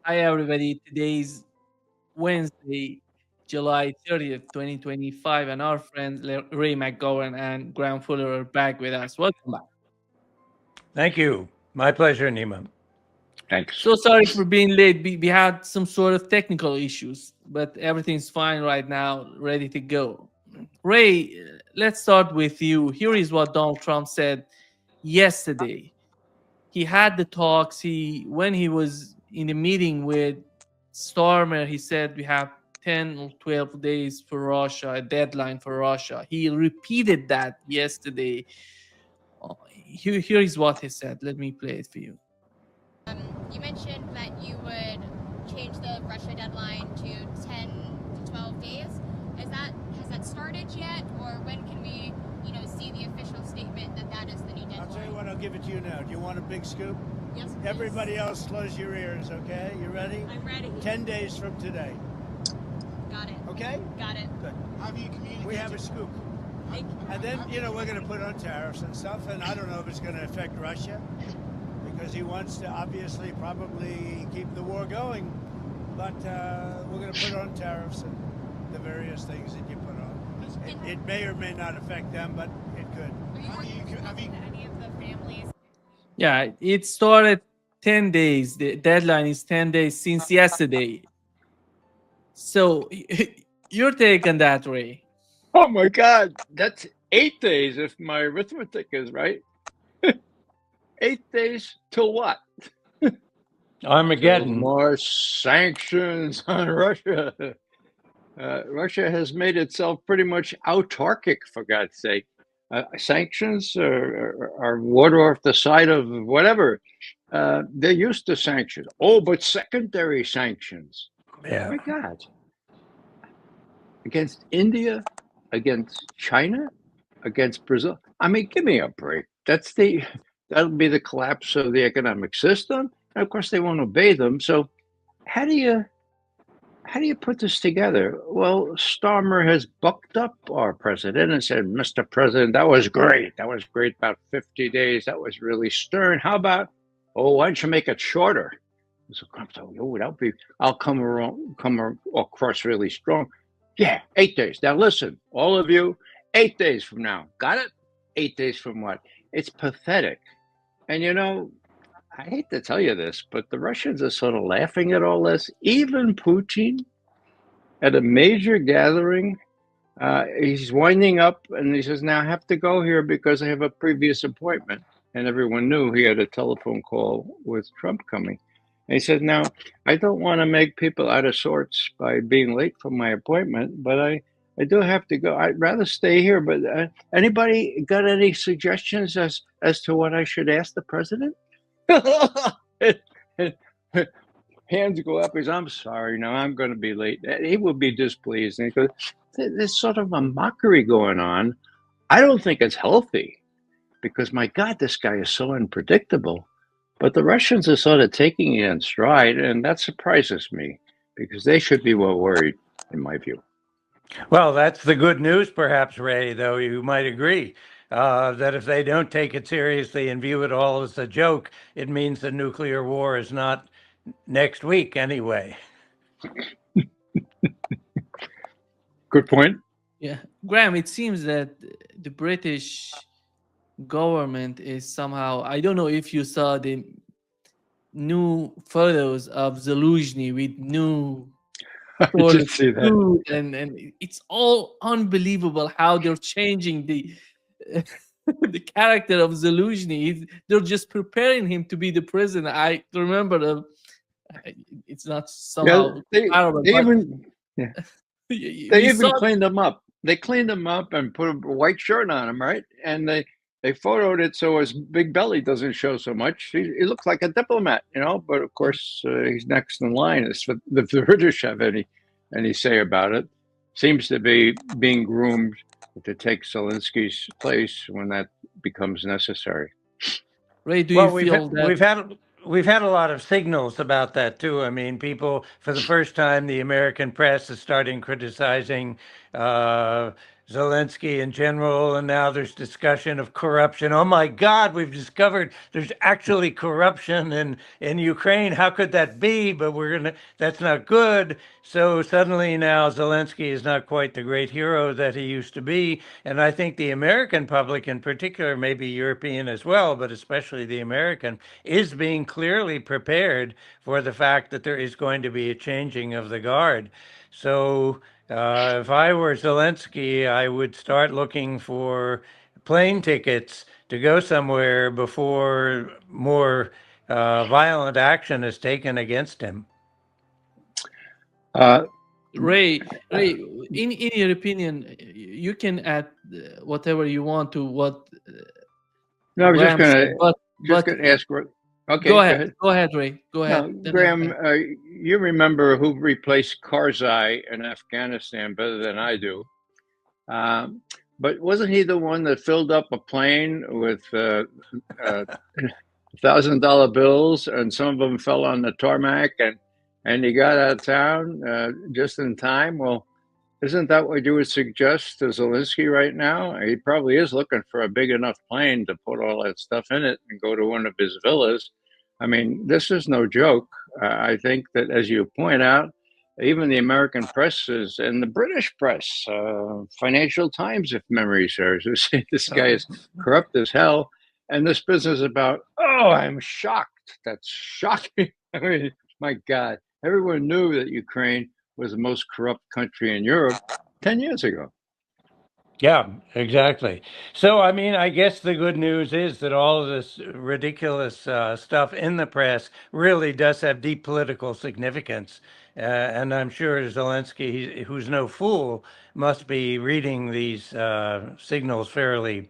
Hi, everybody. Today's Wednesday, July 30th, 2025, and our friends Ray McGovern and Graham Fuller are back with us. Welcome back. Thank you. My pleasure, Nima. Thanks. So sorry for being late. We had some sort of technical issues, but everything's fine right now, ready to go. Ray, let's start with you. Here is what Donald Trump said yesterday. He had the talks. When he was in a meeting with Starmer, he said we have 10 or 12 days for Russia, a deadline for Russia. He repeated that yesterday. Here is what he said. Let me play it for you. You mentioned that you would change the Russia deadline to 10 to 12 days. Has that started yet, or when can we, see the official statement that that is the new deadline? I'll tell you what. I'll give it to you now. Do you want a big scoop? Yes, please. Everybody else, close your ears. Okay, you ready? I'm ready. 10 days from today. Got it. Okay. Got it. Good. Have you communicated? We have a scoop. And then, we're going to put on tariffs and stuff, and I don't know if it's going to affect Russia, because he wants to obviously probably keep the war going. But we're going to put on tariffs and the various things that you put on. It may or may not affect them, but it could. Are you working with any of the families? Yeah, it started 10 days. The deadline is 10 days since yesterday. So, your take on that, Ray? Oh my God, that's 8 days if my arithmetic is right. 8 days till what? Armageddon. More sanctions on Russia. Russia has made itself pretty much autarkic, for God's sake. Sanctions are water off the side of whatever. They're used to sanctions. Oh, but secondary sanctions. Yeah. Oh my God. Against India, against China, against Brazil. I mean, give me a break. That'll be the collapse of the economic system. And of course, they won't obey them. So how do you put this together? Well, Starmer has bucked up our president and said, Mr. President, that was great. That was great. About 50 days. That was really stern. How about, why don't you make it shorter? So Trump said, I'll come across really strong. Yeah, 8 days. Now listen, all of you, 8 days from now. Got it? 8 days from what? It's pathetic. And I hate to tell you this, but the Russians are sort of laughing at all this. Even Putin, at a major gathering, he's winding up and he says, now I have to go here because I have a previous appointment. And everyone knew he had a telephone call with Trump coming. And he said, now, I don't want to make people out of sorts by being late for my appointment, but I do have to go. I'd rather stay here. But anybody got any suggestions as to what I should ask the president? Hands go up. He says, I'm sorry. No, I'm going to be late. He will be displeased. And he goes, there's sort of a mockery going on. I don't think it's healthy because, my God, this guy is so unpredictable. But the Russians are sort of taking it in stride, and that surprises me because they should be well worried, in my view. Well, that's the good news, perhaps, Ray, though you might agree that if they don't take it seriously and view it all as a joke, it means the nuclear war is not next week anyway. Good point. Yeah. Graham, it seems that the British government is somehow, I don't know if you saw the new photos of Zelensky with new I did see that. food, and it's all unbelievable how they're changing the the character of Zelensky. They're just preparing him to be the president. I remember it's not somehow comparable, they but even saw cleaned him up. They cleaned him up and put a white shirt on him, right? And they photoed it so his big belly doesn't show so much. He looks like a diplomat, But of course, he's next in line. If the British have any say about it, seems to be being groomed to take Zelensky's place when that becomes necessary. Ray, do you feel that we've had a lot of signals about that too? I mean, people, for the first time, the American press is starting criticizing Zelensky in general, and now there's discussion of corruption. Oh my God, we've discovered there's actually corruption in Ukraine. How could that be? But that's not good. So suddenly now Zelensky is not quite the great hero that he used to be. And I think the American public in particular, maybe European as well, but especially the American, is being clearly prepared for the fact that there is going to be a changing of the guard. So if I were Zelensky, I would start looking for plane tickets to go somewhere before more violent action is taken against him. Ray, in your opinion, you can add whatever you want to what No, I was just Graham said, going but to ask. Okay, go ahead, Ray, go ahead. No, Graham, you remember who replaced Karzai in Afghanistan better than I do. But wasn't he the one that filled up a plane with $1,000 bills, and some of them fell on the tarmac, and he got out of town just in time? Well, isn't that what you would suggest to Zelensky right now? He probably is looking for a big enough plane to put all that stuff in it and go to one of his villas. I mean, this is no joke. I think that, as you point out, even the American press is, and the British press, Financial Times, if memory serves, who say this guy is corrupt as hell. And this business about, oh, I'm shocked. That's shocking. I mean, my God, everyone knew that Ukraine was the most corrupt country in Europe 10 years ago. Yeah, exactly. So, I mean, I guess the good news is that all of this ridiculous stuff in the press really does have deep political significance. And I'm sure Zelensky, who's no fool, must be reading these signals fairly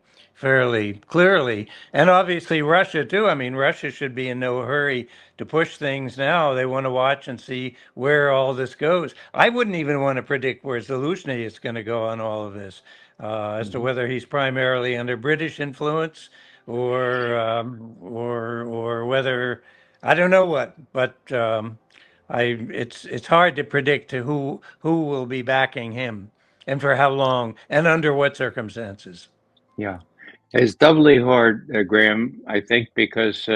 clearly. And obviously Russia too. I mean, Russia should be in no hurry to push things now. They want to watch and see where all this goes. I wouldn't even want to predict where Zelensky is going to go on all of this, as to whether he's primarily under British influence or whether I don't know what, but it's hard to predict who will be backing him and for how long and under what circumstances. Yeah, it's doubly hard, Graham, I think, because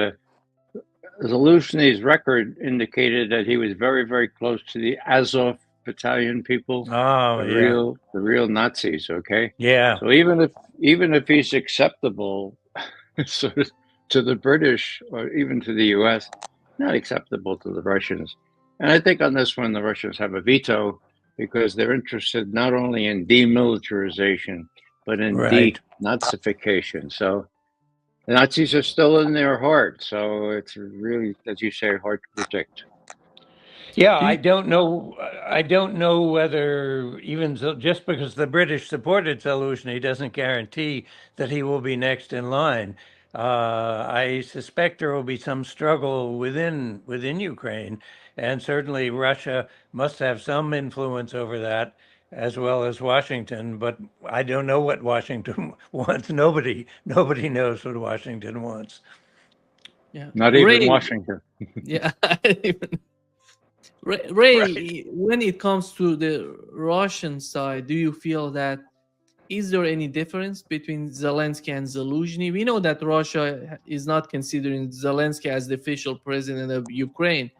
Zelensky's record indicated that he was very, very close to the Azov battalion people, the real Nazis. Okay, yeah. So even if he's acceptable to the British or even to the U.S., not acceptable to the Russians. And I think on this one, the Russians have a veto because they're interested not only in demilitarization but in denazification. So the Nazis are still in their heart. So it's really, as you say, hard to predict. Yeah, I don't know. I don't know whether even just because the British supported Zelensky doesn't guarantee that he will be next in line. I suspect there will be some struggle within Ukraine, and certainly Russia must have some influence over that, as well as Washington. But I don't know what Washington wants. Nobody knows what Washington wants. Yeah, not even Washington. Yeah. Ray, when it comes to the Russian side, do you feel that is there any difference between Zelensky and Zelensky? We know that Russia is not considering Zelensky as the official president of Ukraine,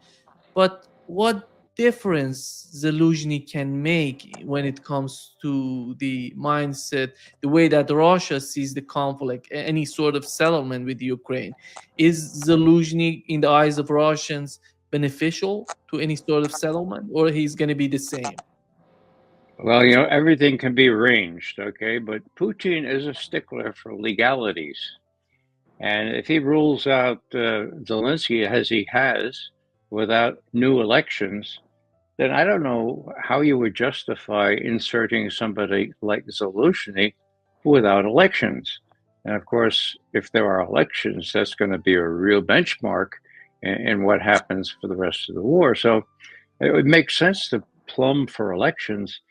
but what difference Zelensky can make when it comes to the mindset, the way that Russia sees the conflict, any sort of settlement with Ukraine? Is Zelensky, in the eyes of Russians, beneficial to any sort of settlement, or he's going to be the same? Well, everything can be arranged, okay? But Putin is a stickler for legalities. And if he rules out Zelensky as he has without new elections, then I don't know how you would justify inserting somebody like Zelensky without elections. And of course, if there are elections, that's going to be a real benchmark in what happens for the rest of the war. So it would make sense to plumb for elections.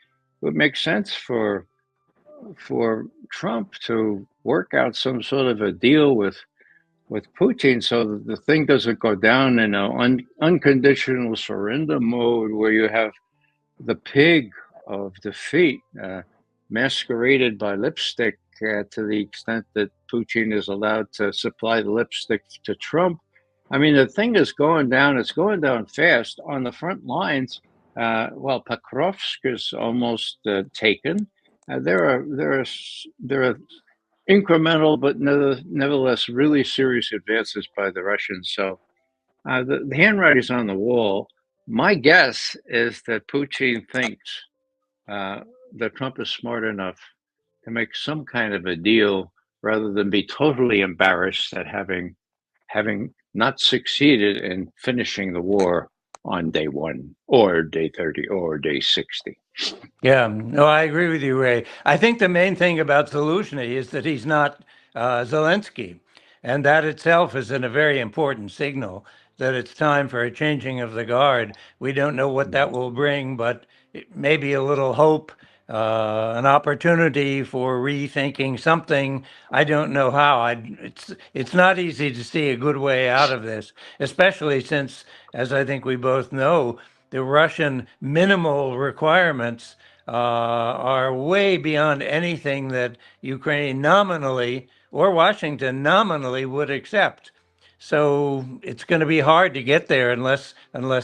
It would make sense for Trump to work out some sort of a deal with Putin so that the thing doesn't go down in an unconditional surrender mode where you have the pig of defeat masqueraded by lipstick to the extent that Putin is allowed to supply the lipstick to Trump. I mean, the thing is going down. It's going down fast on the front lines. Well, Pokrovsk is almost taken. There are incremental, but nevertheless really serious advances by the Russians. So the handwriting's on the wall. My guess is that Putin thinks that Trump is smart enough to make some kind of a deal rather than be totally embarrassed at having not succeeded in finishing the war on day 1 or day 30 or day 60. Yeah, no, I agree with you, Ray. I think the main thing about Zelensky is that he's not Zelensky. And that itself is a very important signal that it's time for a changing of the guard. We don't know what that will bring, but maybe a little hope, an opportunity for rethinking something. I don't know how. It's not easy to see a good way out of this, especially since, as I think we both know, the Russian minimal requirements are way beyond anything that Ukraine nominally or Washington nominally would accept. So it's going to be hard to get there unless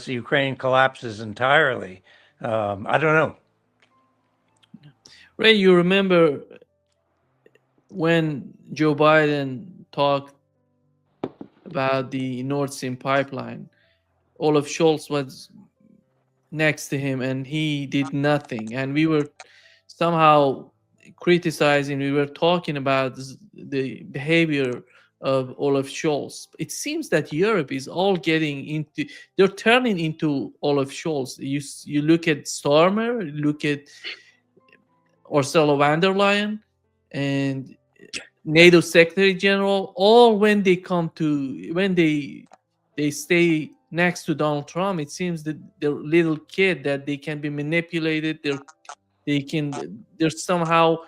Ukraine collapses entirely. I don't know. Ray, you remember when Joe Biden talked about the Nord Stream pipeline? Olaf Scholz was next to him and he did nothing. And we were somehow criticizing, we were talking about the behavior of Olaf Scholz. It seems that Europe is all getting into, they're turning into Olaf Scholz. You look at Starmer, look at Ursula von der Leyen, and NATO Secretary General, all when they come to, when they stay next to Donald Trump, it seems that they're little kid, that they can be manipulated. There's somehow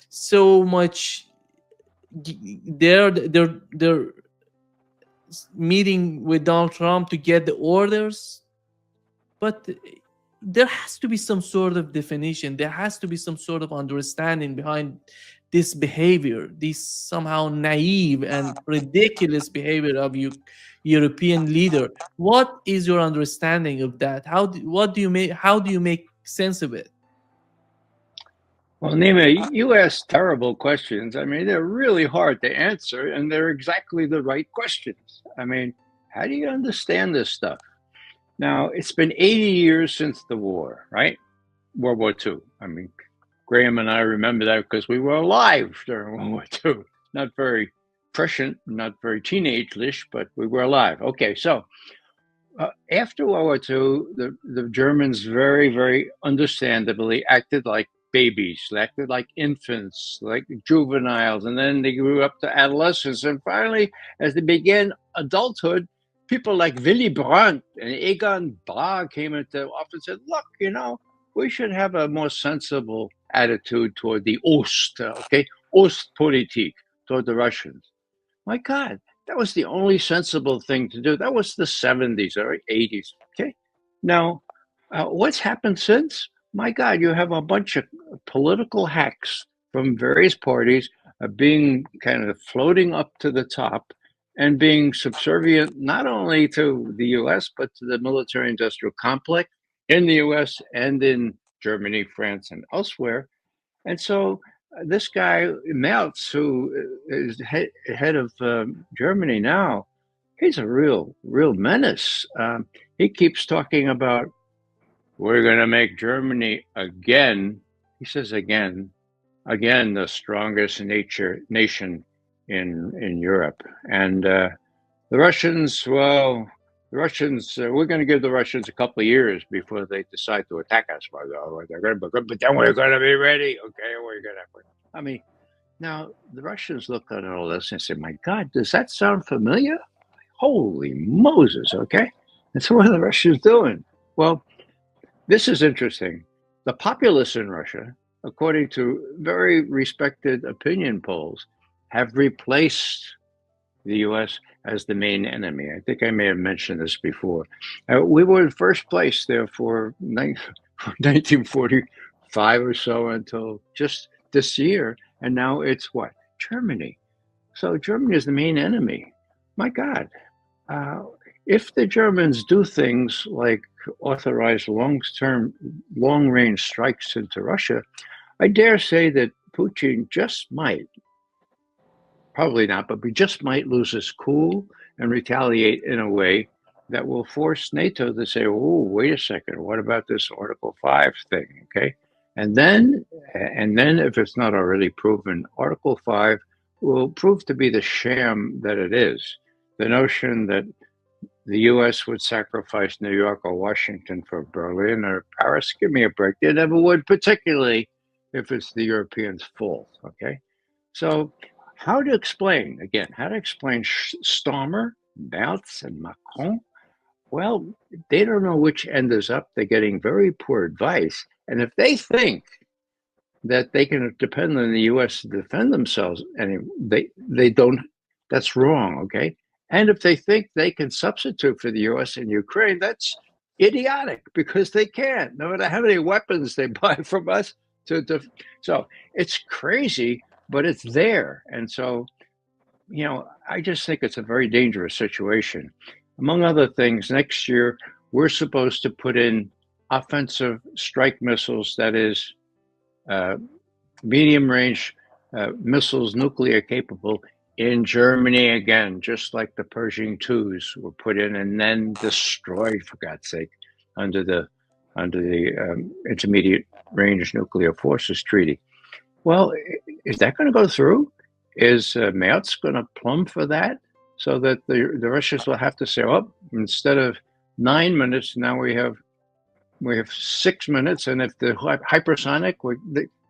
so much. They're meeting with Donald Trump to get the orders, but there has to be some sort of definition. There has to be some sort of understanding behind this behavior, this somehow naive and ridiculous behavior of European leader. What is your understanding of that? How do you make sense of it? Well, Nima, you ask terrible questions. I mean, they're really hard to answer, and they're exactly the right questions. I mean, how do you understand this stuff? Now, it's been 80 years since the war, right? World War II. I mean, Graham and I remember that because we were alive during World War II. Not very prescient, not very teenage-ish, but we were alive. Okay, so after World War II, the Germans very, very understandably acted like babies, acted like infants, like juveniles, and then they grew up to adolescence. And finally, as they began adulthood, people like Willy Brandt and Egon Bahr came into office and said, look, you know, we should have a more sensible attitude toward the Ost, Ostpolitik, toward the Russians. My God, that was the only sensible thing to do. That was the 70s or 80s, okay? Now, what's happened since? My God, you have a bunch of political hacks from various parties being kind of floating up to the top and being subservient not only to the U.S., but to the military-industrial complex in the U.S. and in Germany, France, and elsewhere. And so this guy, Merz, who is head of Germany now, he's a real menace. He keeps talking about, we're going to make Germany again, he says again, the strongest nation in Europe. And the Russians, we're going to give the Russians a couple of years before they decide to attack us. But then we're going to be ready. Okay, we're going to. I mean, now the Russians look at all this and say, my God, does that sound familiar? Holy Moses, okay? And so what are the Russians doing? Well, this is interesting. The populace in Russia, according to very respected opinion polls, have replaced the U.S. as the main enemy. I think I may have mentioned this before. We were in first place there for 1944 5 or so until just this year, and now it's what? Germany. So Germany is the main enemy. My God. Uh, if the Germans do things like authorize long-range strikes into Russia, I dare say that Putin just might, probably not, but we just might lose his cool and retaliate in a way that will force NATO to say, "Oh, wait a second, what about this Article 5 thing?" Okay, and then, if it's not already proven, Article 5 will prove to be the sham that it is. The notion that the U.S. would sacrifice New York or Washington for Berlin or Paris, give me a break. They never would, particularly if it's the Europeans' fault. Okay, so how to explain Starmer, Merz, and Macron? Well, they don't know which end is up. They're getting very poor advice. And if they think that they can depend on the U.S. to defend themselves, and they don't, that's wrong, okay? And if they think they can substitute for the U.S. in Ukraine, that's idiotic because they can't, no matter how many weapons they buy from us. So it's crazy, but it's there. And so, I just think it's a very dangerous situation. Among other things, next year, we're supposed to put in offensive strike missiles, that is, medium range missiles, nuclear capable, in Germany again, just like the Pershing IIs were put in and then destroyed, for God's sake, under the Intermediate Range Nuclear Forces Treaty. Well, is that going to go through? Is Merz going to plumb for that, so that the Russians will have to say, "Oh, instead of 9 minutes, now we have 6 minutes, and if the hypersonic,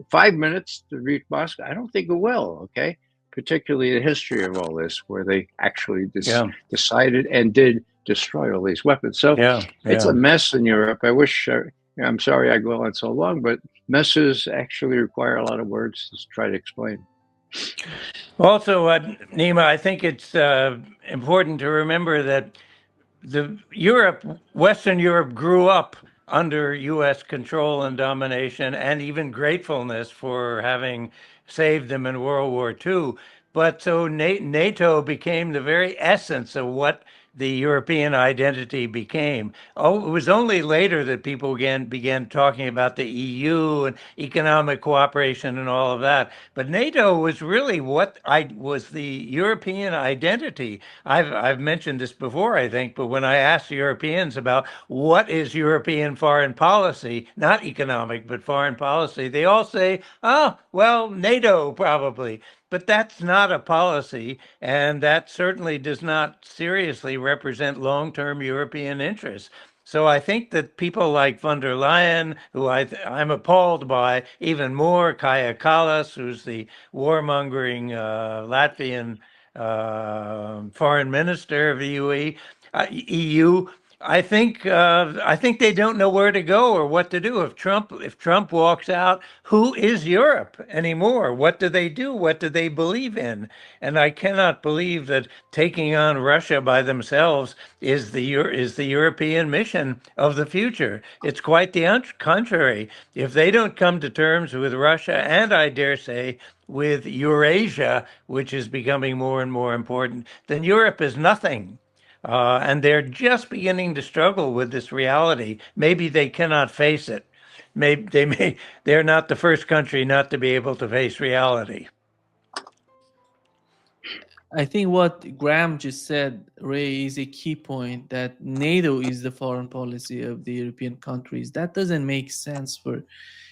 5 minutes to reach Moscow." I don't think it will. Okay, particularly the history of all this, where they actually decided and did destroy all these weapons. So it's a mess in Europe. I wish. I'm sorry I go on so long, but messes actually require a lot of words to try to explain. Also, Nima, I think it's important to remember that Western Europe grew up under U.S. control and domination, and even gratefulness for having saved them in World War II. But so NATO became the very essence of what the European identity became. Oh, it was only later that people began talking about the EU and economic cooperation and all of that. But NATO was really what was the European identity. I've mentioned this before, I think, but when I ask Europeans about what is European foreign policy, not economic, but foreign policy, they all say, "Oh, well, NATO probably." But that's not a policy, and that certainly does not seriously represent long-term European interests. So I think that people like von der Leyen, who I'm appalled by, even more Kaja Kallas, who's the warmongering Latvian foreign minister of the EU, I think they don't know where to go or what to do. If Trump walks out, who is Europe anymore? What do they do? What do they believe in? And I cannot believe that taking on Russia by themselves is the European mission of the future. It's quite the contrary. If they don't come to terms with Russia, and I dare say with Eurasia, which is becoming more and more important, then Europe is nothing. And they're just beginning to struggle with this reality. Maybe they cannot face it. They're not the first country not to be able to face reality. I think what Graham just said, Ray, is a key point, that NATO is the foreign policy of the European countries. That doesn't make sense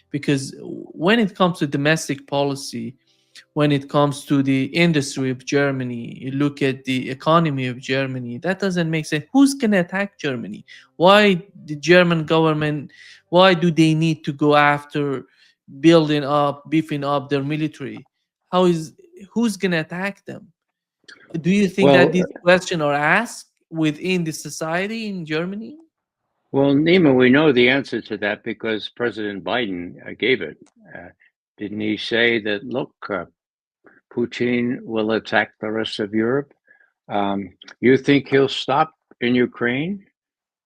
because when it comes to domestic policy, when it comes to the industry of Germany, you look at the economy of Germany, that doesn't make sense. Who's going to attack Germany? Why the German government, why do they need to go after beefing up their military? Who's going to attack them? Do you think that these questions are asked within the society in Germany? Well, Nima, we know the answer to that because President Biden gave it. Didn't he say that, look, Putin will attack the rest of Europe? You think he'll stop in Ukraine?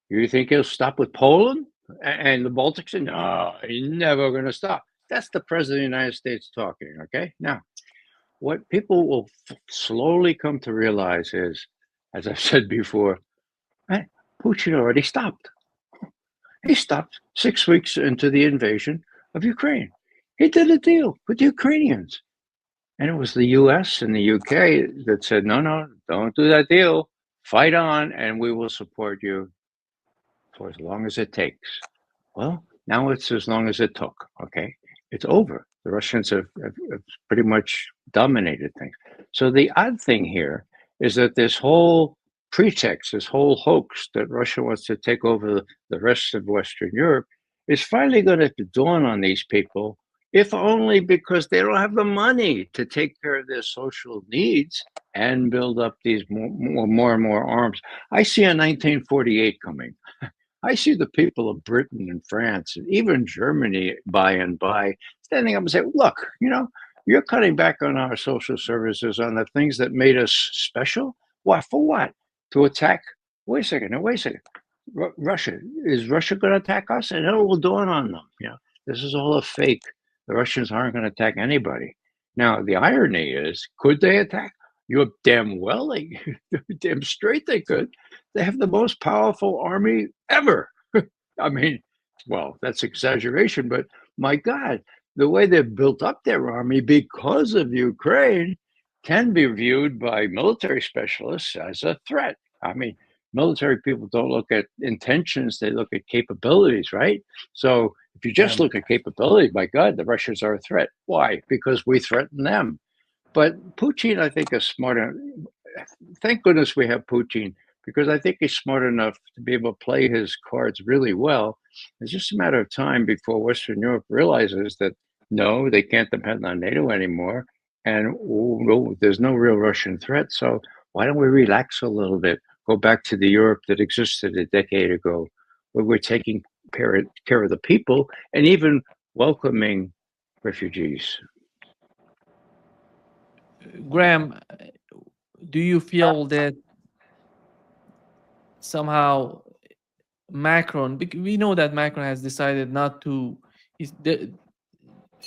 You think he'll stop with Poland? And the Baltics said, no, you're never going to stop. That's the president of the United States talking, okay? Now, what people will slowly come to realize is, as I've said before, Putin already stopped. He stopped 6 weeks into the invasion of Ukraine. He did a deal with the Ukrainians. And it was the US and the UK that said, no, no, don't do that deal. Fight on, and we will support you for as long as it takes. Well, now it's as long as it took, okay? It's over. The Russians have pretty much dominated things. So the odd thing here is that this whole pretext, this whole hoax that Russia wants to take over the rest of Western Europe is finally going to dawn on these people, if only because they don't have the money to take care of their social needs and build up these more and more arms. I see a 1948 coming. I see the people of Britain and France and even Germany by and by standing up and say, look, you're cutting back on our social services, on the things that made us special. What? For what? To attack? Wait a second. Russia. Is Russia going to attack us? And it will dawn on them. This is all a fake. The Russians aren't going to attack anybody. Now, the irony is, could they attack? You're damn well, damn straight they could. They have the most powerful army ever. I mean, well, that's exaggeration, but my God, the way they've built up their army because of Ukraine can be viewed by military specialists as a threat. I mean, military people don't look at intentions, they look at capabilities, right? So if you just look at capability, my God, the Russians are a threat. Why? Because we threaten them. But Putin, I think, is smarter. Thank goodness we have Putin, because I think he's smart enough to be able to play his cards really well. It's just a matter of time before Western Europe realizes that, no, they can't depend on NATO anymore. And there's no real Russian threat. So why don't we relax a little bit? Go back to the Europe that existed a decade ago, where we're taking care of the people and even welcoming refugees. Graham, do you feel that somehow Macron, we know that Macron has decided not to,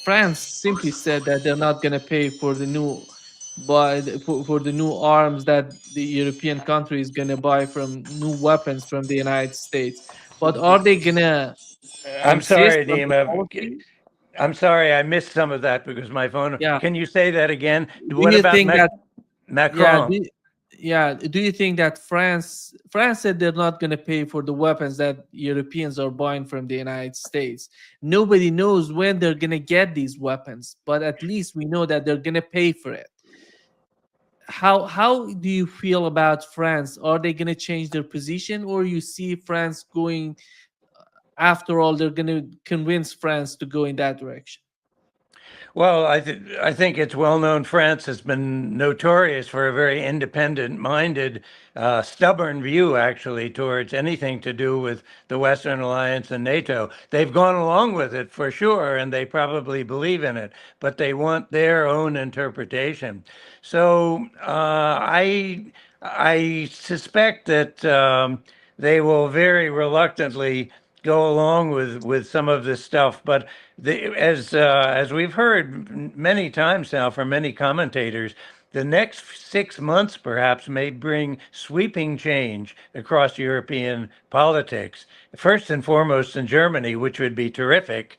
France simply said that they're not going to pay for the new, for the new arms that the European country is going to buy from new weapons from the United States. But are they going to I'm insist sorry, on the Dima. policy? I'm sorry, I missed some of that because my phone. Yeah. Can you say that again? Do What you about think that? Macron? Do you think that France said they're not going to pay for the weapons that Europeans are buying from the United States? Nobody knows when they're going to get these weapons, but at least we know that they're going to pay for it. How do you feel about France? Are they going to change their position, or you see France going, after all, they're going to convince France to go in that direction? Well, I think it's well known France has been notorious for a very independent-minded, stubborn view, actually, towards anything to do with the Western Alliance and NATO. They've gone along with it for sure, and they probably believe in it, but they want their own interpretation. So I suspect that they will very reluctantly go along with some of this stuff, but as we've heard many times now from many commentators, the next 6 months perhaps may bring sweeping change across European politics. First and foremost in Germany, which would be terrific,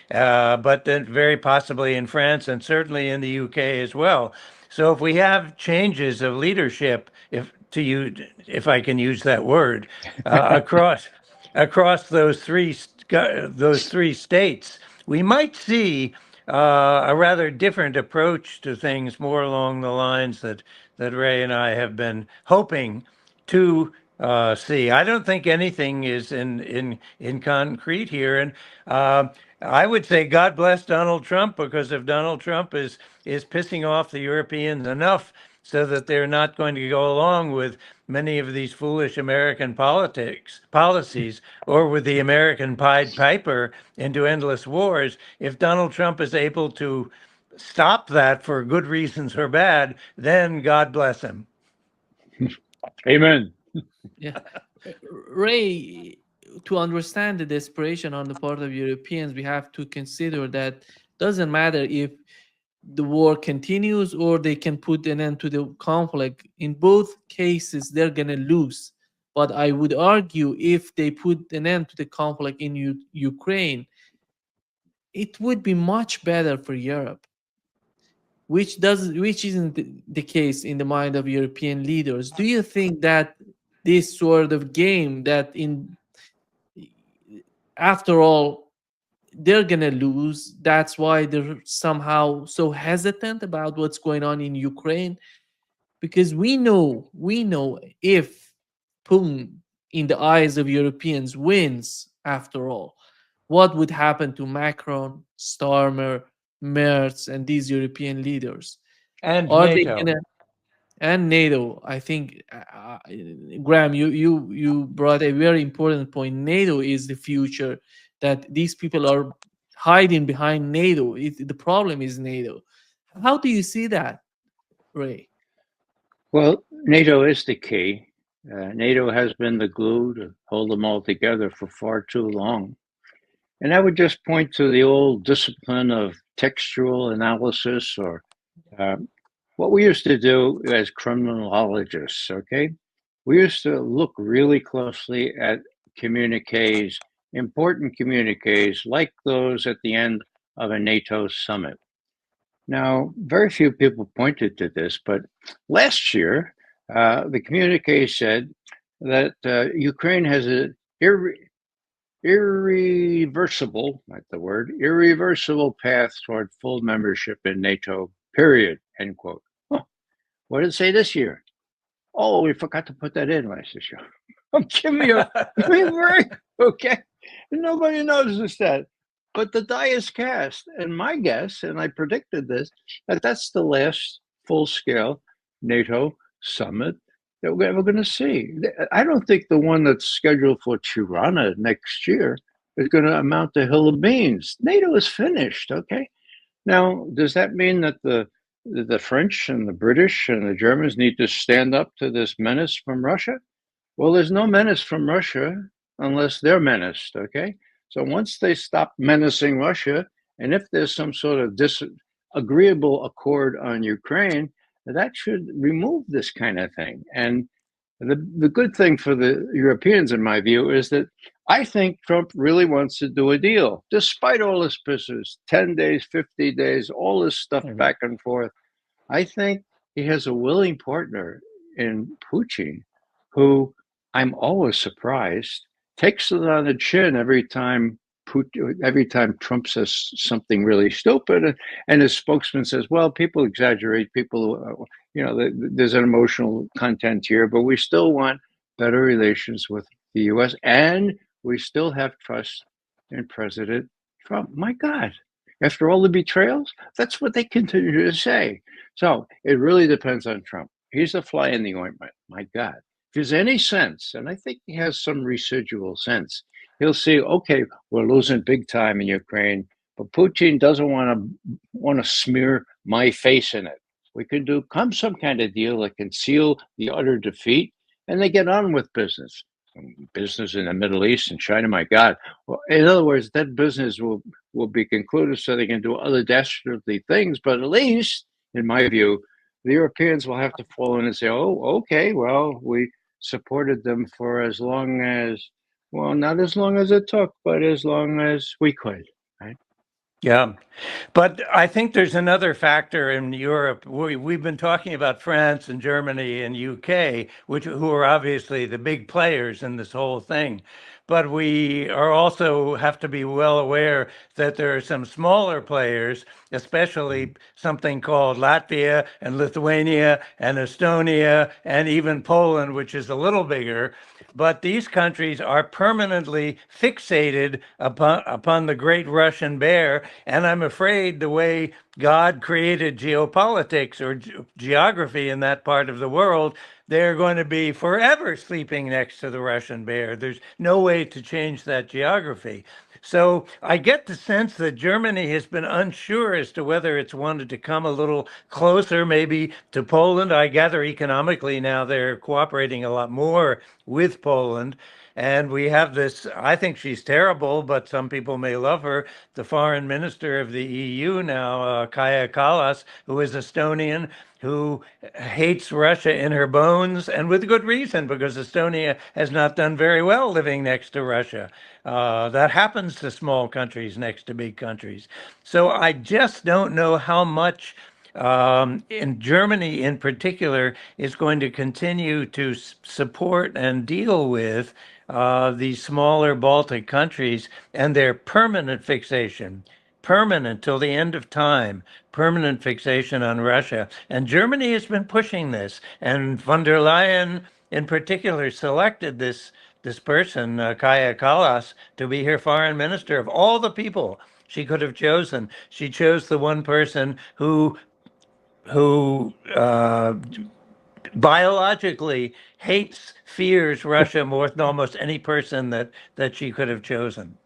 but then very possibly in France and certainly in the UK as well. So if we have changes of leadership, if I can use that word, across those three states, we might see a rather different approach to things, more along the lines that Ray and I have been hoping to see. I don't think anything is in concrete here, and I would say God bless Donald Trump, because if Donald Trump is pissing off the Europeans enough so that they're not going to go along with many of these foolish American policies, or with the American Pied Piper into endless wars, if Donald Trump is able to stop that for good reasons or bad, then God bless him. Amen. Yeah. Ray, to understand the desperation on the part of Europeans, we have to consider that doesn't matter if the war continues or they can put an end to the conflict. In both cases, they're gonna lose. But I would argue if they put an end to the conflict in Ukraine, it would be much better for Europe, which isn't the case in the mind of European leaders. Do you think that this sort of game that in after all they're gonna lose, that's why they're somehow so hesitant about what's going on in Ukraine? Because we know if Putin in the eyes of Europeans wins after all, what would happen to Macron, Starmer, Merz, and these European leaders? And Are they NATO. gonna and NATO? I think, Graham, you brought a very important point. NATO is the future. That these people are hiding behind NATO. The problem is NATO. How do you see that, Ray? Well, NATO is the key. NATO has been the glue to hold them all together for far too long. And I would just point to the old discipline of textual analysis, or what we used to do as criminologists, okay? We used to look really closely at communiques, important communiques like those at the end of a NATO summit. Now, very few people pointed to this, but last year, the communique said that Ukraine has an irreversible, not the word, irreversible path toward full membership in NATO, period, end quote. Huh. What did it say this year? Oh, we forgot to put that in last year. Give me a break, okay? Nobody notices that. But the die is cast. And my guess, and I predicted this, that's the last full-scale NATO summit that we're ever going to see. I don't think the one that's scheduled for Tirana next year is going to amount to a hill of beans. NATO is finished, okay? Now, does that mean that the French and the British and the Germans need to stand up to this menace from Russia? Well, there's no menace from Russia unless they're menaced, okay? So once they stop menacing Russia, and if there's some sort of disagreeable accord on Ukraine, that should remove this kind of thing. And the good thing for the Europeans, in my view, is that I think Trump really wants to do a deal, despite all this business, 10 days, 50 days, all this stuff back and forth. I think he has a willing partner in Putin, who I'm always surprised takes it on the chin every time Trump says something really stupid, and his spokesman says, "Well, people exaggerate. People, there's an emotional content here, but we still want better relations with the U.S. and we still have trust in President Trump." My God, after all the betrayals, that's what they continue to say. So it really depends on Trump. He's a fly in the ointment. My God. If there's any sense, and I think he has some residual sense, he'll see, okay, we're losing big time in Ukraine, but Putin doesn't want to smear my face in it. We can do some kind of deal that can seal the utter defeat, and they get on with business. Business in the Middle East and China, my God. Well, in other words, that business will be concluded so they can do other dastardly things, but at least, in my view, the Europeans will have to fall in and say, oh, okay, well, we supported them for as long as, well, not as long as it took, but as long as we could, right? Yeah. But I think there's another factor in Europe. We've been talking about France and Germany and UK, who are obviously the big players in this whole thing. But we are also have to be well aware that there are some smaller players, especially something called Latvia and Lithuania and Estonia and even Poland, which is a little bigger. But these countries are permanently fixated upon the great Russian bear. And I'm afraid the way God created geopolitics or geography in that part of the world, they're going to be forever sleeping next to the Russian bear. There's no way to change that geography. So I get the sense that Germany has been unsure as to whether it's wanted to come a little closer, maybe to Poland. I gather economically now they're cooperating a lot more with Poland. And we have this, I think she's terrible, but some people may love her, the foreign minister of the EU now, Kaja Kallas, who is Estonian, who hates Russia in her bones, and with good reason, because Estonia has not done very well living next to Russia. That happens to small countries next to big countries. So I just don't know how much in Germany in particular is going to continue to support and deal with these smaller Baltic countries and their permanent till the end of time, permanent fixation on Russia. And Germany has been pushing this, and von der Leyen in particular selected this person, Kaja Kallas, to be her foreign minister. Of all the people she could have chosen, she chose the one person who biologically hates, fears Russia more than almost any person that she could have chosen.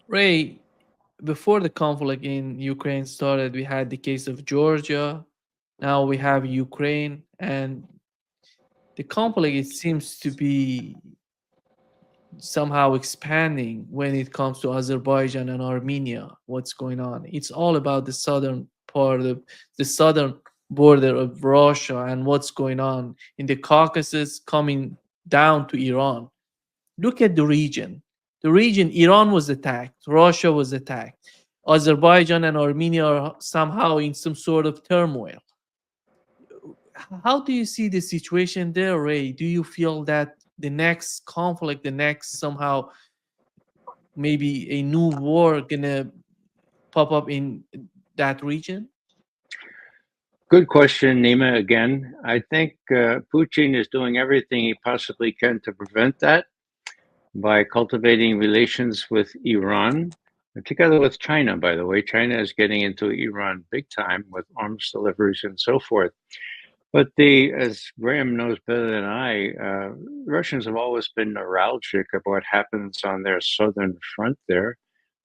Ray, before the conflict in Ukraine started, we had the case of Georgia. Now we have Ukraine, and the conflict, it seems to be somehow expanding when it comes to Azerbaijan and Armenia. What's going on? It's all about the southern part of the southern border of Russia and what's going on in the Caucasus coming down to Iran. Look at the region. The region, Iran was attacked, Russia was attacked. Azerbaijan and Armenia are somehow in some sort of turmoil. How do you see the situation there, Ray? Do you feel that the next conflict, the next somehow maybe a new war gonna pop up in that region? Good question, Nima. Again, I think Putin is doing everything he possibly can to prevent that by cultivating relations with Iran, together with China, by the way. China is getting into Iran big time with arms deliveries and so forth. But as Graham knows better than I, Russians have always been neuralgic about what happens on their southern front there.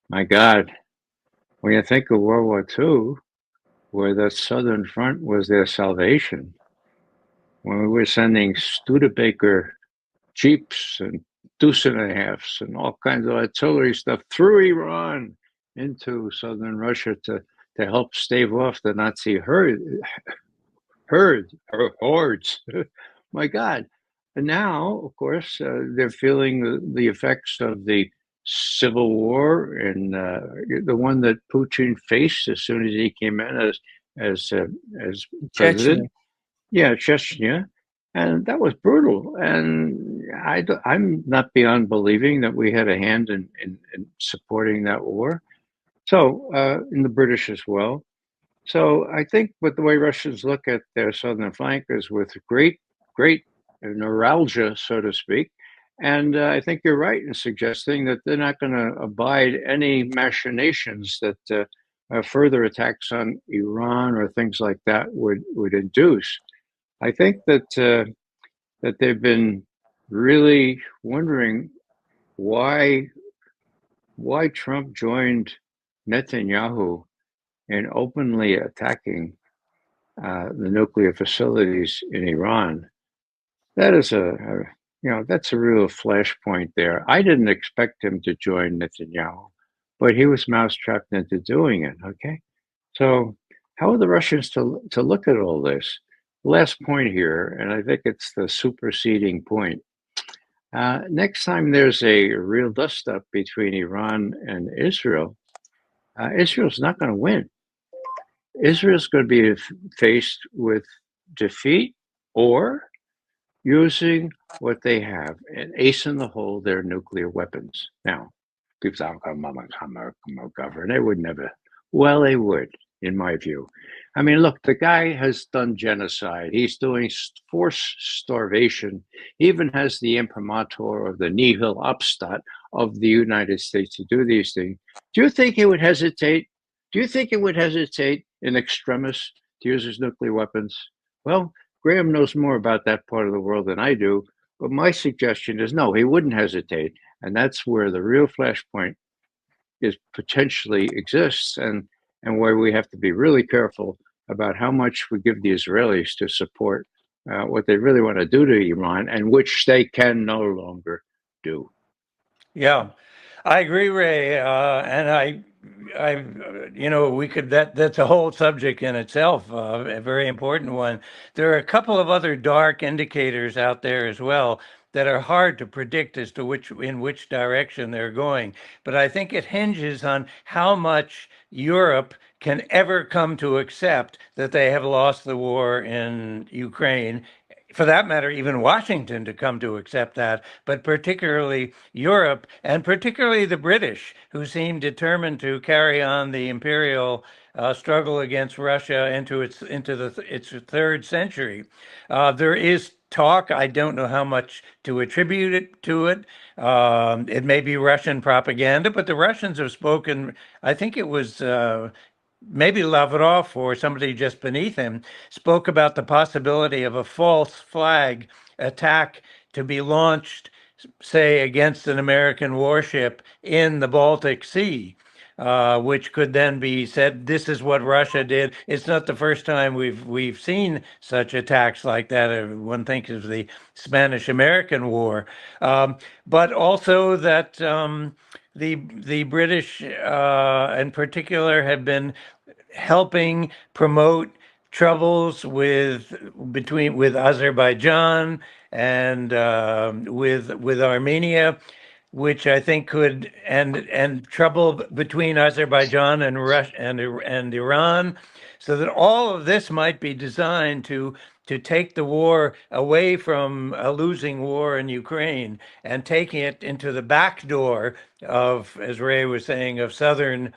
My God, when you think of World War II, where the southern front was their salvation, when we were sending Studebaker jeeps and Deuce and a halfs and all kinds of artillery stuff through Iran into southern Russia to help stave off the Nazi hordes. My God. And now, of course, they're feeling the effects of the civil war, and the one that Putin faced as soon as he came in as president. Chechnya. Yeah, Chechnya. And that was brutal. And I'm not beyond believing that we had a hand in supporting that war. So, in the British as well. So I think with the way Russians look at their southern flankers with great neuralgia, so to speak, and I think you're right in suggesting that they're not going to abide any machinations that further attacks on Iran or things like that would induce. I think that they've been really wondering why Trump joined Netanyahu in openly attacking the nuclear facilities in Iran. That is that's a real flashpoint there. I didn't expect him to join Netanyahu, but he was mousetrapped into doing it. Okay, so how are the Russians to look at all this? Last point here, and I think it's the superseding point. Next time there's a real dust-up between Iran and Israel, Israel's not going to win. Israel's going to be faced with defeat or using what they have, an ace in the hole, their nuclear weapons. Now, people say, McGovern, they would never. Well, they would, in my view. I mean, look, the guy has done genocide. He's doing forced starvation. He even has the imprimatur of the nihil obstat of the United States to do these things. Do you think he would hesitate? Do you think he would hesitate in extremis to use his nuclear weapons? Well, Graham knows more about that part of the world than I do, but my suggestion is no, he wouldn't hesitate. And that's where the real flashpoint is potentially exists, and where we have to be really careful about how much we give the Israelis to support what they really want to do to Iran, and which they can no longer do. Yeah, I agree, Ray. And we could, that's a whole subject in itself, a very important one. There are a couple of other dark indicators out there as well that are hard to predict as to in which direction they're going. But I think it hinges on how much Europe can ever come to accept that they have lost the war in Ukraine, for that matter, even Washington to come to accept that, but particularly Europe and particularly the British, who seem determined to carry on the imperial struggle against Russia into its third century. There is talk. I don't know how much to attribute it to it. It may be Russian propaganda, but the Russians have spoken. I think it was. Maybe Lavrov or somebody just beneath him spoke about the possibility of a false flag attack to be launched, say, against an American warship in the Baltic Sea, which could then be said, this is what Russia did. It's not the first time we've seen such attacks like that. One thinks of the Spanish-American War, but also that the British, in particular, have been helping promote troubles with Azerbaijan and with Armenia, which I think could and trouble between Azerbaijan and Russia and Iran, so that all of this might be designed to take the war away from a losing war in Ukraine and taking it into the back door of, as Ray was saying, of southern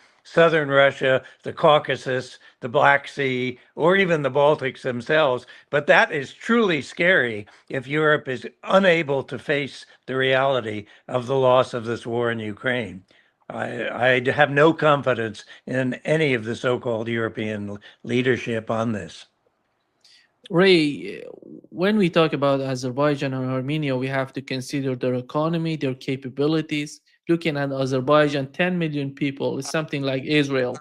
Russia, the Caucasus, the Black Sea, or even the Baltics themselves. But that is truly scary if Europe is unable to face the reality of the loss of this war in Ukraine. I have no confidence in any of the so-called European leadership on this. Ray, when we talk about Azerbaijan and Armenia, we have to consider their economy, their capabilities. Looking at Azerbaijan, 10 million people is something like Israel.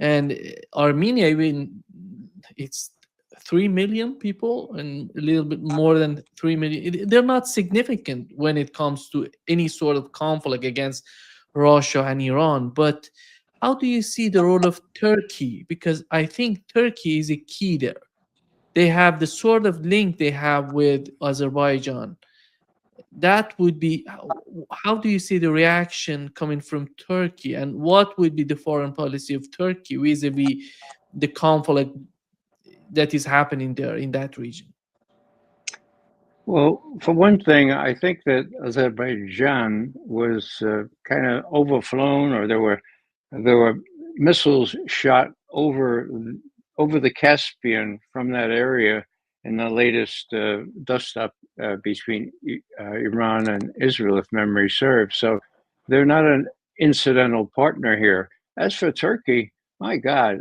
And Armenia, even it's 3 million people and a little bit more than 3 million. They're not significant when it comes to any sort of conflict against Russia and Iran. But how do you see the role of Turkey? Because I think Turkey is a key there. They have the sort of link they have with Azerbaijan. That would be, how do you see the reaction coming from Turkey, and what would be the foreign policy of Turkey vis-a-vis the conflict that is happening there in that region? Well, for one thing, I think that Azerbaijan was kind of overflown, or there were missiles shot over the Caspian from that area in the latest dust-up between Iran and Israel, if memory serves. So they're not an incidental partner here. As for Turkey, my God,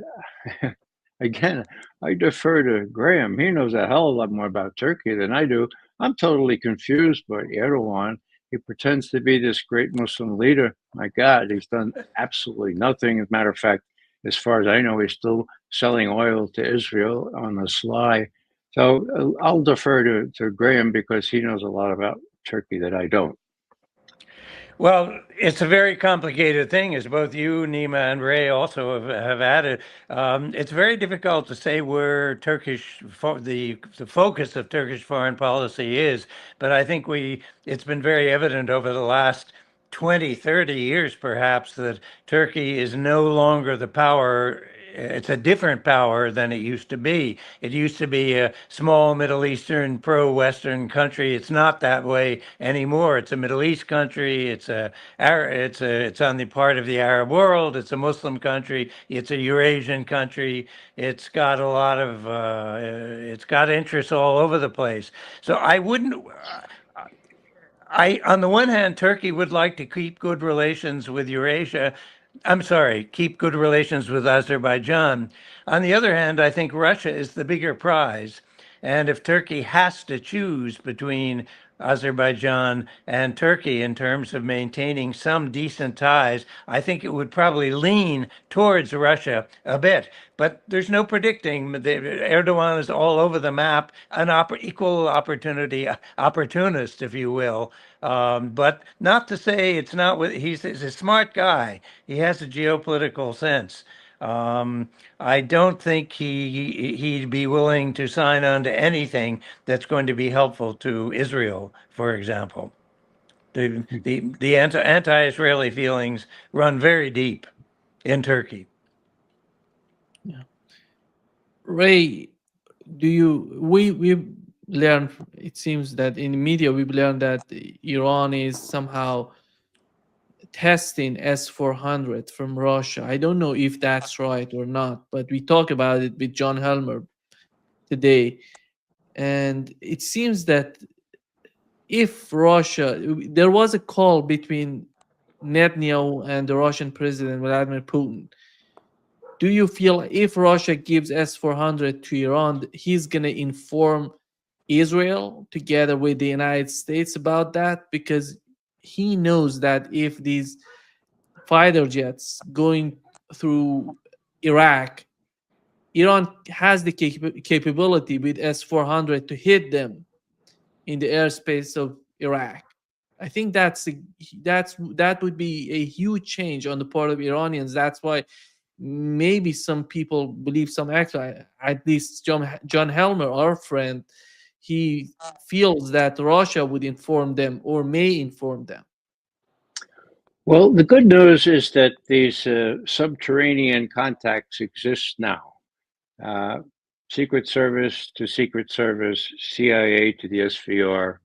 again, I defer to Graham. He knows a hell of a lot more about Turkey than I do. I'm totally confused by Erdogan. He pretends to be this great Muslim leader. My God, he's done absolutely nothing. As a matter of fact, as far as I know, he's still selling oil to Israel on the sly. So I'll defer to Graham because he knows a lot about Turkey that I don't. Well, it's a very complicated thing, as both you, Nima, and Ray also have added. It's very difficult to say where the focus of Turkish foreign policy is, but I think it's been very evident over the last 20, 30 years, perhaps, that Turkey is no longer the power. It's a different power than it used to be. It used to be a small Middle Eastern pro-Western country. It's not that way anymore. It's a Middle East country. It's on the part of the Arab world. It's a Muslim country. It's a Eurasian country. It's got a lot of it's got interests all over the place. So I wouldn't. On the one hand, Turkey would like to keep good relations with Eurasia. I'm sorry, keep good relations with Azerbaijan. On the other hand, I think Russia is the bigger prize. And if Turkey has to choose between Azerbaijan and Turkey in terms of maintaining some decent ties, I think it would probably lean towards Russia a bit. But there's no predicting. Erdogan is all over the map, an equal opportunity opportunist, if you will. But not to say it's not. He's a smart guy. He has a geopolitical sense. I don't think he'd be willing to sign on to anything that's going to be helpful to Israel, for example. The anti-Israeli feelings run very deep in Turkey. Yeah. Ray, we learned, it seems that in the media we've learned that Iran is somehow testing S-400 from Russia. I don't know if that's right or not, but we talk about it with John Helmer today. And it seems that if Russia, there was a call between Netanyahu and the Russian president Vladimir Putin. Do you feel if Russia gives S-400 to Iran, he's going to inform Israel together with the United States about that? Because he knows that if these fighter jets going through Iraq, Iran has the capability with S-400 to hit them in the airspace of Iraq. I think that would be a huge change on the part of Iranians. That's why maybe some people believe, some actually, at least John Helmer, our friend, he feels that Russia would inform them or may inform them. Well, the good news is that these subterranean contacts exist now. Secret Service to Secret Service, CIA to the SVR,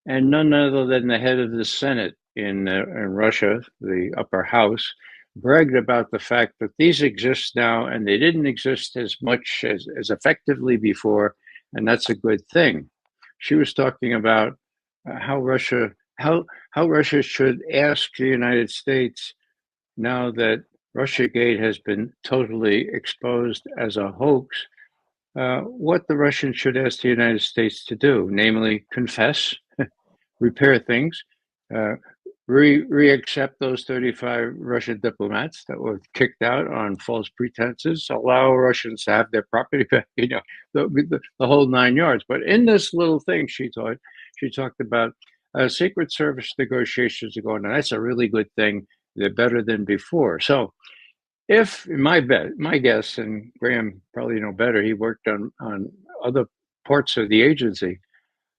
and none other than the head of the Senate in Russia, the upper house, bragged about the fact that these exist now and they didn't exist as much as effectively before, and that's a good thing. She was talking about how Russia should ask the United States, now that Russiagate has been totally exposed as a hoax, what the Russians should ask the United States to do, namely confess, repair things, re-accept those 35 Russian diplomats that were kicked out on false pretenses, allow Russians to have their property back, the whole 9 yards. But in this little thing, she talked about Secret Service negotiations are going on. That's a really good thing. They're better than before. So if my guess, and Graham probably know better, he worked on other parts of the agency.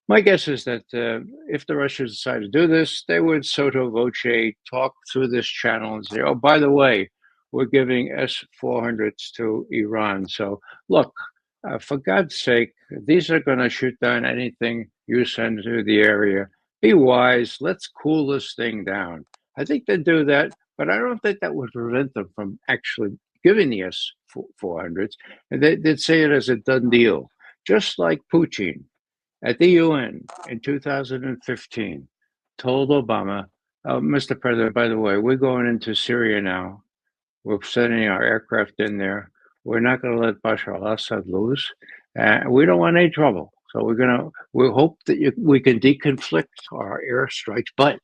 My guess is that if the Russians decide to do this, they would sotto voce talk through this channel and say, oh, by the way, we're giving S-400s to Iran. So look, for God's sake, these are going to shoot down anything you send to the area. Be wise. Let's cool this thing down. I think they'd do that, but I don't think that would prevent them from actually giving the S-400s. And they'd say it as a done deal, just like Putin at the UN in 2015 told Obama, Mr. President, by the way, we're going into Syria now. We're sending our aircraft in there. We're not going to let Bashar al-Assad lose. We don't want any trouble. So we hope that we can deconflict our airstrikes. But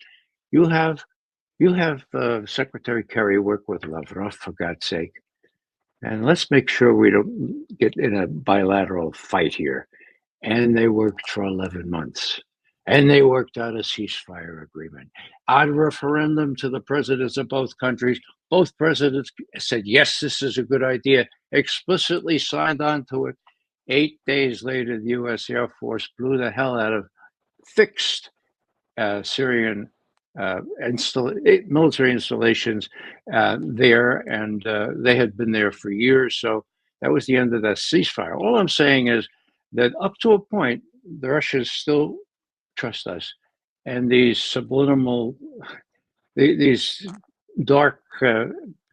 you have Secretary Kerry work with Lavrov, for God's sake. And let's make sure we don't get in a bilateral fight here. And they worked for 11 months. And they worked out a ceasefire agreement. On referendum to the presidents of both countries, both presidents said, yes, this is a good idea, explicitly signed on to it. 8 days later, the U.S. Air Force blew the hell out of fixed Syrian military installations there, and they had been there for years. So that was the end of that ceasefire. All I'm saying is that up to a point, the Russians still trust us. And these subliminal, these dark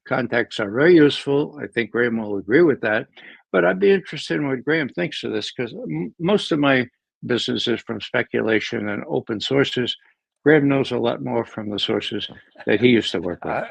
contacts are very useful. I think Graham will agree with that. But I'd be interested in what Graham thinks of this, because most of my business is from speculation and open sources. Graham knows a lot more from the sources that he used to work with.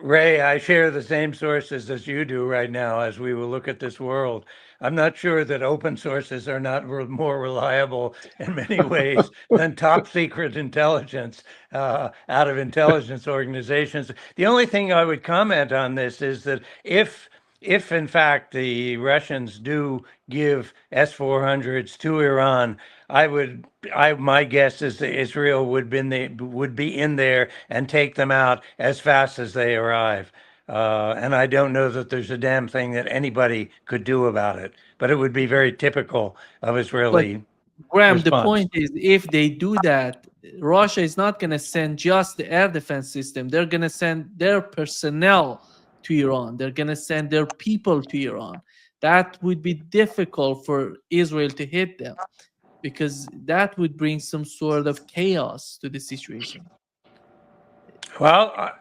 Ray, I share the same sources as you do right now as we will look at this world. I'm not sure that open sources are not more reliable in many ways than top secret intelligence out of intelligence organizations. The only thing I would comment on this is that if in fact the Russians do give S-400s to Iran, my guess is that Israel would be in there and take them out as fast as they arrive. And I don't know that there's a damn thing that anybody could do about it. But it would be very typical of But Israeli Graham, the response. point is, if they do that, Russia is not going to send just the air defense system. They're going to send their personnel to Iran. They're going to send their people to Iran. That would be difficult for Israel to hit them, because that would bring some sort of chaos to the situation. Well,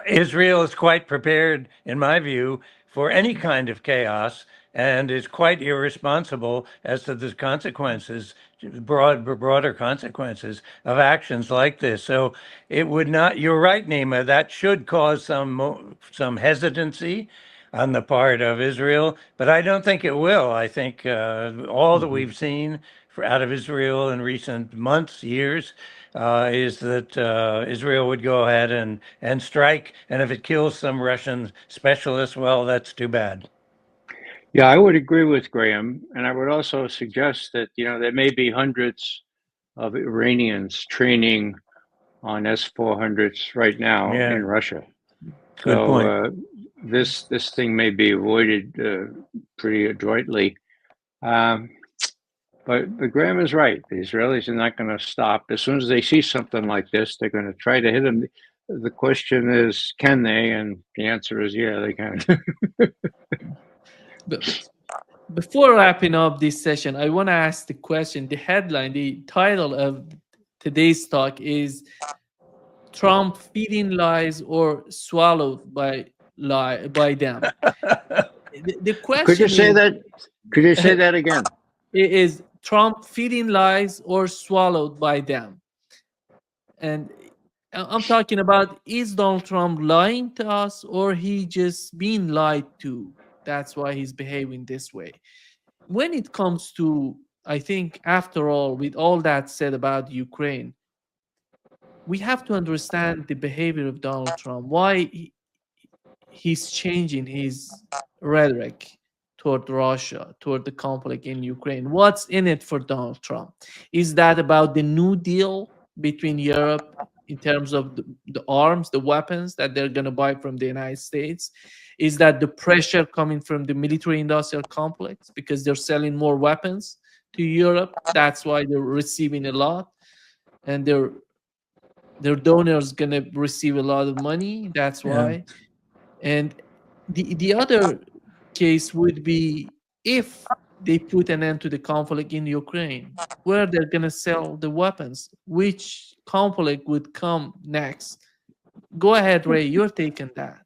Israel is quite prepared, in my view, for any kind of chaos and is quite irresponsible as to the consequences, broader consequences of actions like this. So it would not, you're right, Nima, that should cause some hesitancy on the part of Israel, but I don't think it will. I think all that we've seen out of Israel in recent months, years, is that Israel would go ahead and strike, and if it kills some Russian specialists, well, that's too bad. Yeah, I would agree with Graham, and I would also suggest that there may be hundreds of Iranians training on S-400s right now Yeah, in Russia. good point. So this thing may be avoided pretty adroitly. But Graham is right. The Israelis are not going to stop. As soon as they see something like this, they're going to try to hit them. The question is, can they? And the answer is, yeah, they can. But before wrapping up this session, I want to ask the question. The headline, the title of today's talk is Trump feeding lies or swallowed by them. The question Could you say is, that? Could you say that again? is Trump feeding lies or swallowed by them? And I'm talking about, is Donald Trump lying to us, or he just being lied to? That's why he's behaving this way. When it comes to, I think, after all, with all that said about Ukraine, we have to understand the behavior of Donald Trump, why he's changing his rhetoric toward Russia, toward the conflict in Ukraine. What's in it for Donald Trump? Is that about the New Deal between Europe in terms of the arms, the weapons that they're going to buy from the United States? Is that the pressure coming from the military industrial complex because they're selling more weapons to Europe? That's why they're receiving a lot, and their donors going to receive a lot of money. That's why. And the other case would be, if they put an end to the conflict in Ukraine, where they're going to sell the weapons, which conflict would come next? Go ahead, Ray, you're taking that.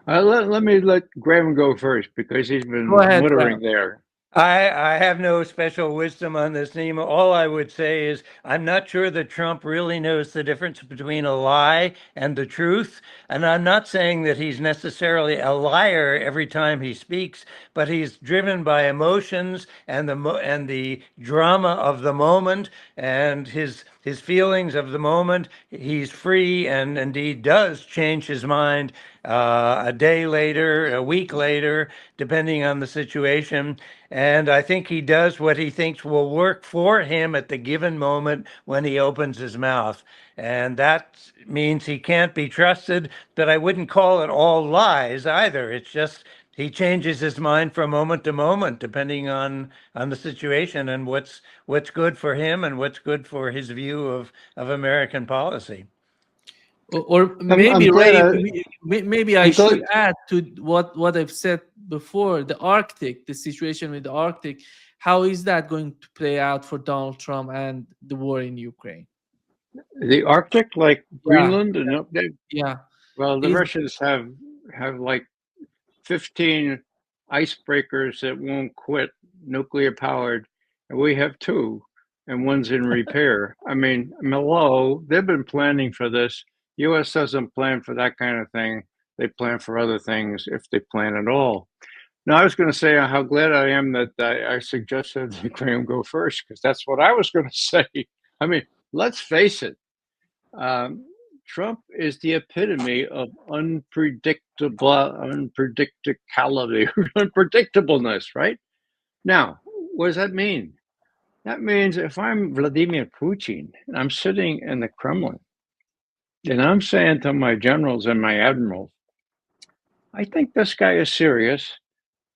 Let me let Graham go first, because he's been Go ahead, muttering Graham. there. I have no special wisdom on this, Nima. All I would say is I'm not sure that Trump really knows the difference between a lie and the truth. And I'm not saying that he's necessarily a liar every time he speaks, but he's driven by emotions and the drama of the moment and his feelings of the moment. He's free and indeed does change his mind a day later, a week later, depending on the situation. And I think he does what he thinks will work for him at the given moment when he opens his mouth. And that means he can't be trusted, but I wouldn't call it all lies either. It's just he changes his mind from moment to moment, depending on the situation and what's good for him and what's good for his view of American policy. Or I'm maybe, glad Ray, maybe I should add to what I've said before, the Arctic, the situation with the Arctic. How is that going to play out for Donald Trump and the war in Ukraine? The Arctic, like Greenland, and up there. Yeah. Well, the Russians have like 15 icebreakers that won't quit, nuclear powered, and we have 2, and one's in repair. I mean, hello, they've been planning for this U.S. doesn't plan for that kind of thing. They plan for other things, if they plan at all. Now, I was going to say how glad I am that I suggested that Graham go first, because that's what I was going to say. I mean, let's face it. Trump is the epitome of unpredictability, unpredictableness, right? Now, what does that mean? That means if I'm Vladimir Putin and I'm sitting in the Kremlin and I'm saying to my generals and my admirals, I think this guy is serious.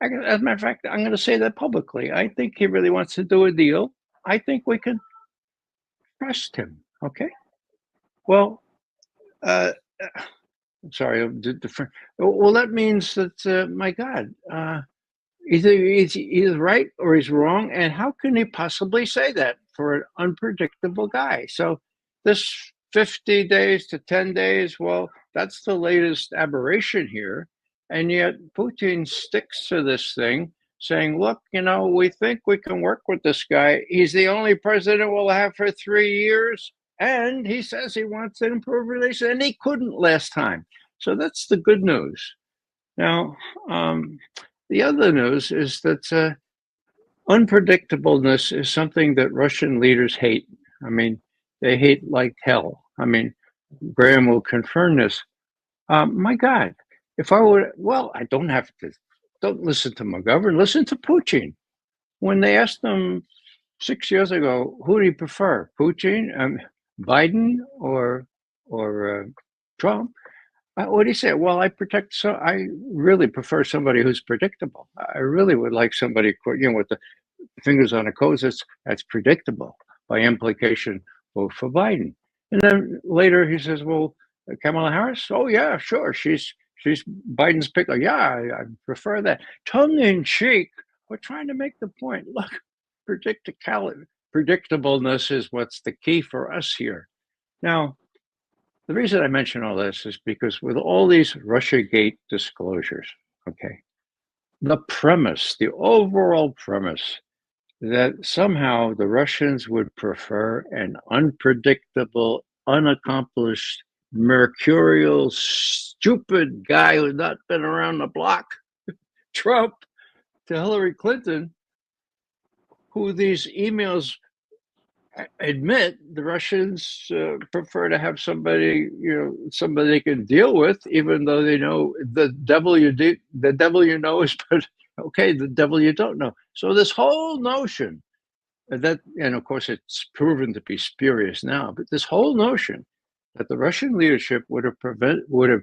As a matter of fact, I'm going to say that publicly. I think he really wants to do a deal. I think we can trust him. Okay. Well, sorry. Well, that means that, my God, either he's right or he's wrong. And how can he possibly say that for an unpredictable guy? So this 50 days to 10 days, well, that's the latest aberration here. And yet Putin sticks to this thing, saying, look, we think we can work with this guy. He's the only president we'll have for 3 years. And he says he wants to improve relations, and he couldn't last time. So that's the good news. Now, the other news is that unpredictableness is something that Russian leaders hate. I mean, they hate like hell. I mean, Graham will confirm this. My God, if I would, well, I don't listen to McGovern, listen to Putin. When they asked him 6 years ago, who do you prefer, Putin, Biden, or Trump? What do you say? Well, I really prefer somebody who's predictable. I really would like somebody, with the fingers on the coals that's predictable. By implication, vote for Biden. And then later he says, well, Kamala Harris? Oh, yeah, sure. She's Biden's pick. Yeah, I prefer that. Tongue in cheek, we're trying to make the point. Look, predictableness is what's the key for us here. Now, the reason I mention all this is because with all these Russiagate disclosures, okay, the overall premise that somehow the Russians would prefer an unpredictable, unaccomplished, mercurial, stupid guy who's not been around the block, Trump, to Hillary Clinton, who these emails admit the Russians prefer to have somebody they can deal with, even though they know the devil you know is, but okay, the devil you don't know. So this whole notion that, and of course it's proven to be spurious now, but this whole notion that the Russian leadership would have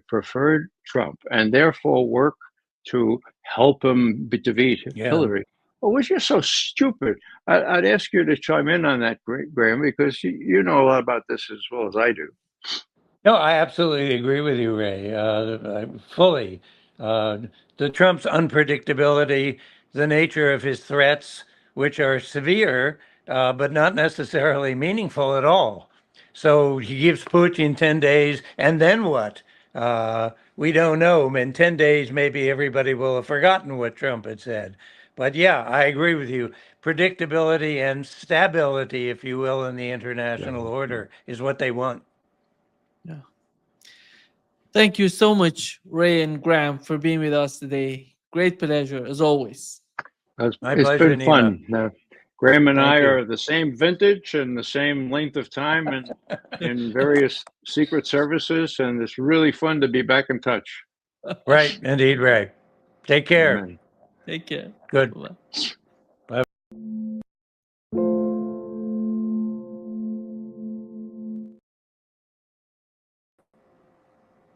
preferred Trump and therefore work to help him defeat Hillary. Well, was just so stupid. I'd ask you to chime in on that, Graham, because you know a lot about this as well as I do. No, I absolutely agree with you, Ray. Fully. The Trump's unpredictability, the nature of his threats, which are severe, but not necessarily meaningful at all. So he gives Putin 10 days, and then what? We don't know. In 10 days, maybe everybody will have forgotten what Trump had said. But yeah, I agree with you. Predictability and stability, if you will, in the international order is what they want. Yeah. Thank you so much, Ray and Graham, for being with us today. Great pleasure, as always. It's been fun. Graham and I are the same vintage and the same length of time and in various secret services, and it's really fun to be back in touch. Right, indeed, Ray. Take care. Amen. Take care. Good. Bye-bye.